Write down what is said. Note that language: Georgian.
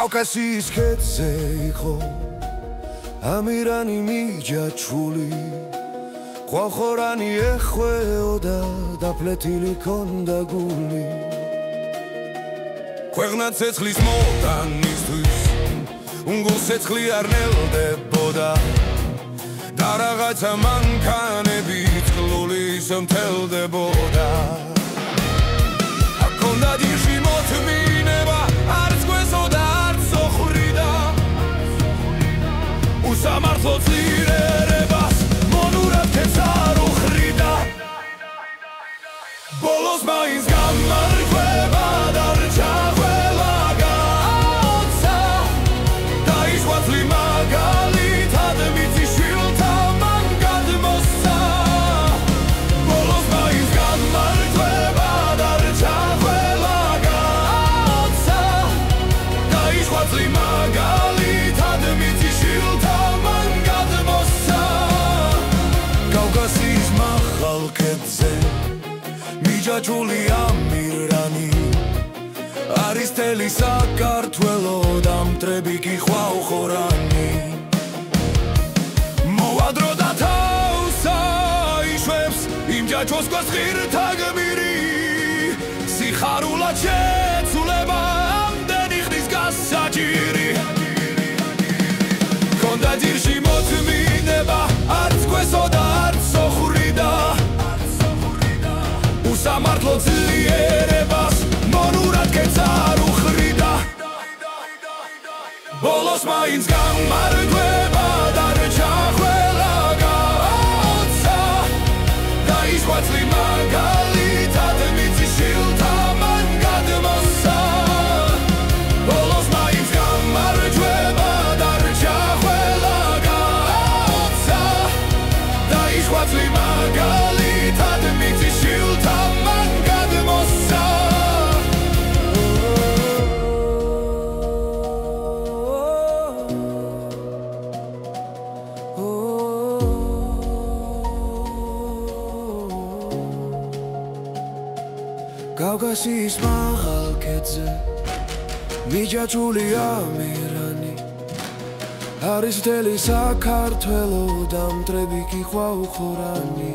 კავკასიის ქედზე იყო ამირანი მიჯაჭვული ყვახორანი ეხვეოდა დაფლეთილი ქონდა გული ქვეყნად ცეცხლის მოტანისთვის უნგულს ცეცხლი არ ნელდებოდა და რაღაცა მანქანები წყლულის მთელდებოდა აქონდა დიში მოთმინება არც გვესოდა სამართლო ძლიერებას მონურად ქეცარ უხრიდა ბოლოს მაინც გამარჯვება დარჩა ყველა გააოცა დაიშვა მაგალითად მიწის შვილთა მან გადმოსცა ბოლოს მაინც გამარჯვება დარჩა ყველა გააოცა დაიშვა მაგალითად მიწის შვილთა მიჯაჭვული ამირანი არის თელი საქართველო და მტრები კი ხვაუხორანი მოვადრო და თავს აიშვებს იმ ჯაჭვოს გვას ღირთა გმირი სიხარულად შეცვლება ამდენი ხნის გასაჭირი ქონდა ძირში მოთმინება არც გვესოდა არც ოხრიდა სამართლო ძლიერებას მონურად ქეცარ უხრიდა ბოლოს მაინც გამარჯვება დარჩა ყველა გააოცა დაიშვა მაგალითად მიწის შვილთა მან გადმოსცა ბოლოს მაინც გამარჯვება დარჩა ყველა გააოცა დაიშვა მაგალითად მიწის შვილთა კავკასიის მაღალ ქედზე მიჯაჭვული ამირანი არის მთელი საქართველო და მტრები კი ყვაუხორანი